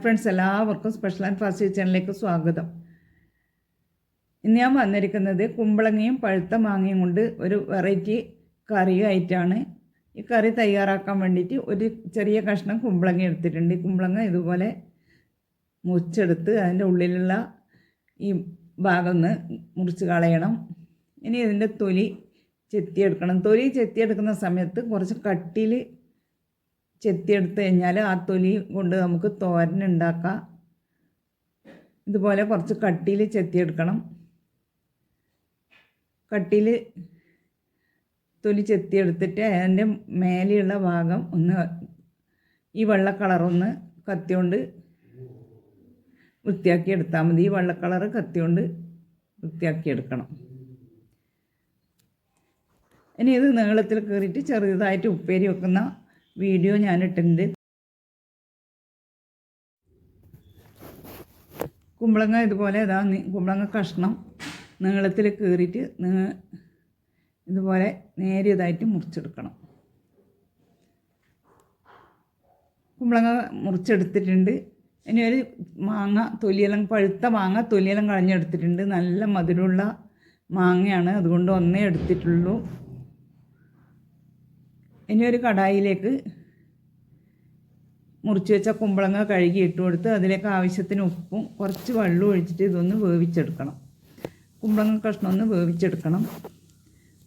Friends, എല്ലാവർക്കും special and fast കിച്ചണിലേക്ക് സ്വാഗതം. ഇന്ന് ഞാൻ വന്നിരിക്കുന്നത് കുമ്പളങ്ങയും പഴുത്ത മാങ്ങയും കൊണ്ട് ഒരു വെറൈറ്റി കറിയായിട്ടാണ്. ഈ കറി തയ്യാറാക്കാൻ വേണ്ടിയിട്ട് ഒരു ചെറിയ കഷ്ണം കുമ്പളങ്ങ എടുത്തിട്ടുണ്ട്. കുമ്പളങ്ങ ഇതുപോലെ മുറിച്ചെടുത്ത് അതിൻ്റെ ഉള്ളിലുള്ള ഈ ഭാഗം ഒന്ന് മുറിച്ച് കളയണം. ഇനി ഇതിൻ്റെ തൊലി ചെത്തിയെടുക്കണം. തൊലി ചെത്തിയെടുക്കുന്ന സമയത്ത് കുറച്ച് കട്ടിയിൽ ചെത്തിയെടുത്ത് കഴിഞ്ഞാൽ ആ തൊലി കൊണ്ട് നമുക്ക് തോരൻ ഉണ്ടാക്കാം. ഇതുപോലെ കുറച്ച് കട്ടിയിൽ ചെത്തിയെടുക്കണം. കട്ടിയിൽ തൊലി ചെത്തിയെടുത്തിട്ട് അതിൻ്റെ മേലെയുള്ള ഭാഗം ഒന്ന് ഈ വെള്ള കളറൊന്ന് കത്തിയോണ്ട് വൃത്തിയാക്കി എടുത്താൽ മതി. ഈ വെള്ള കളറ് കത്തിയോണ്ട് വൃത്തിയാക്കിയെടുക്കണം. ഇനി ഇത് നീളത്തിൽ കീറിയിട്ട് ചെറുതായിട്ട് ഉപ്പേരി വെക്കുന്ന വീഡിയോ ഞാനിട്ടുണ്ട്. കുമ്പളങ്ങ ഇതുപോലെ കുമ്പളങ്ങ കഷ്ണം നീളത്തിൽ കീറിയിട്ട് ഇതുപോലെ നേരിയതായിട്ട് മുറിച്ചെടുക്കണം. കുമ്പളങ്ങ മുറിച്ചെടുത്തിട്ടുണ്ട്. ഇനി ഒരു മാങ്ങ തൊലിയെല്ലാം പഴുത്ത മാങ്ങ തൊലിയെല്ലാം കളഞ്ഞെടുത്തിട്ടുണ്ട്. നല്ല മധുരമുള്ള മാങ്ങയാണ്, അതുകൊണ്ട് ഒന്നേ എടുത്തിട്ടുള്ളൂ. ഇനി ഒരു കടായിലേക്ക് മുറിച്ച് വെച്ച കുമ്പളങ്ങ കഴുകി ഇട്ട് കൊടുത്ത് അതിലേക്ക് ആവശ്യത്തിന് ഉപ്പും കുറച്ച് വെള്ളം ഒഴിച്ചിട്ട് ഇതൊന്ന് വേവിച്ചെടുക്കണം. കുമ്പളങ്ങ കഷ്ണം ഒന്ന് വേവിച്ചെടുക്കണം.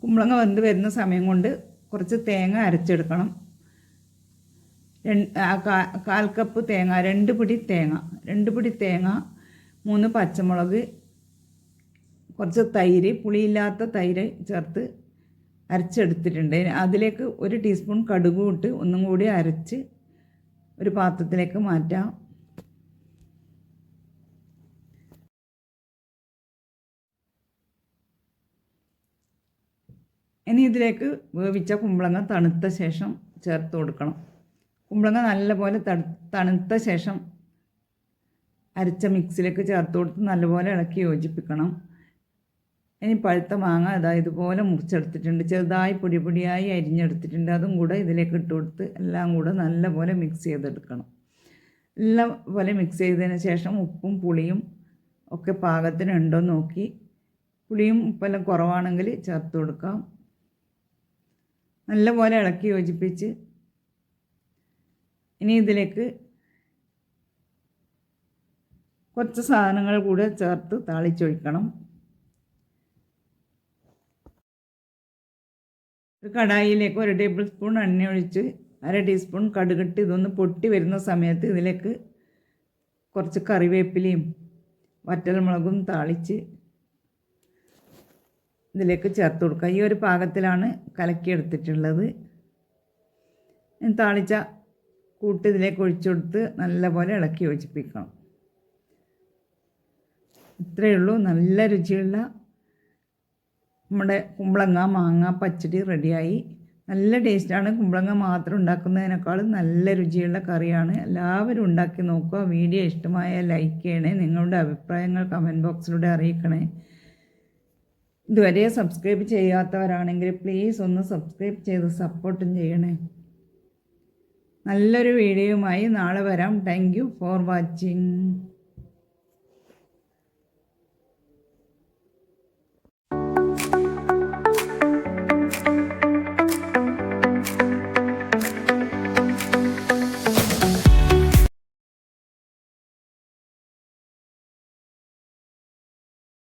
കുമ്പളങ്ങ വെന്ത് വരുന്ന സമയം കൊണ്ട് കുറച്ച് തേങ്ങ അരച്ചെടുക്കണം. 1/4 കപ്പ് തേങ്ങ, 2 പിടി തേങ്ങ, 3 പച്ചമുളക്, കുറച്ച് തൈര്, പുളിയില്ലാത്ത തൈര് ചേർത്ത് അരച്ചെടുത്തിട്ടുണ്ട്. അതിലേക്ക് 1 ടീസ്പൂൺ കടുകും ഇട്ട് ഒന്നും കൂടി അരച്ച് ഒരു പാത്രത്തിലേക്ക് മാറ്റാം. ഇനി ഇതിലേക്ക് വേവിച്ച കുമ്പളങ്ങ തണുത്ത ശേഷം ചേർത്ത് കൊടുക്കണം. കുമ്പളങ്ങ നല്ലപോലെ തണുത്ത ശേഷം അരച്ച മിക്സിലേക്ക് ചേർത്ത് കൊടുത്ത് നല്ലപോലെ ഇളക്കി യോജിപ്പിക്കണം. ഇനി പഴുത്ത മാങ്ങ ഇതുപോലെ മുറിച്ചെടുത്തിട്ടുണ്ട്. ചെറുതായി പൊടിയായി അരിഞ്ഞെടുത്തിട്ടുണ്ട്. അതും കൂടെ ഇതിലേക്ക് ഇട്ട് കൊടുത്ത് എല്ലാം കൂടെ നല്ലപോലെ മിക്സ് ചെയ്തെടുക്കണം. എല്ലാം പോലെ മിക്സ് ചെയ്തതിന് ശേഷം ഉപ്പും പുളിയും ഒക്കെ പാകത്തിനുണ്ടോ നോക്കി, പുളിയും ഉപ്പെല്ലാം കുറവാണെങ്കിൽ ചേർത്ത് കൊടുക്കാം. നല്ലപോലെ ഇളക്കി യോജിപ്പിച്ച് ഇനി ഇതിലേക്ക് കുറച്ച് സാധനങ്ങൾ കൂടെ ചേർത്ത് താളിച്ചൊഴിക്കണം. ഒരു കടായിലേക്ക് 1 ടേബിൾ സ്പൂൺ എണ്ണ ഒഴിച്ച് 1/2 ടീസ്പൂൺ കടുകിട്ട് ഇതൊന്ന് പൊട്ടി വരുന്ന സമയത്ത് ഇതിലേക്ക് കുറച്ച് കറിവേപ്പിലയും വറ്റൽമുളകും താളിച്ച് ഇതിലേക്ക് ചേർത്ത് കൊടുക്കുക. ഈ ഒരു പാകത്തിലാണ് കലക്കിയെടുത്തിട്ടുള്ളത്. താളിച്ച കൂട്ട് ഇതിലേക്ക് ഒഴിച്ചു കൊടുത്ത് നല്ലപോലെ ഇളക്കി യോജിപ്പിക്കണം. ഇത്രയേ ഉള്ളൂ. നല്ല രുചിയുള്ള നമ്മുടെ കുമ്പളങ്ങ മാങ്ങ പച്ചടി റെഡിയായി. നല്ല ടേസ്റ്റാണ്. കുമ്പളങ്ങ മാത്രം ഉണ്ടാക്കുന്നതിനേക്കാളും നല്ല രുചിയുള്ള കറിയാണ്. എല്ലാവരും ഉണ്ടാക്കി നോക്കുക. വീഡിയോ ഇഷ്ടമായ ലൈക്ക് ചെയ്യണേ. നിങ്ങളുടെ അഭിപ്രായങ്ങൾ കമൻറ്റ് ബോക്സിലൂടെ അറിയിക്കണേ. ഇതുവരെ സബ്സ്ക്രൈബ് ചെയ്യാത്തവരാണെങ്കിൽ പ്ലീസ് ഒന്ന് സബ്സ്ക്രൈബ് ചെയ്ത് സപ്പോർട്ടും ചെയ്യണേ. നല്ലൊരു വീഡിയോയുമായി നാളെ വരാം. Thank you for watching.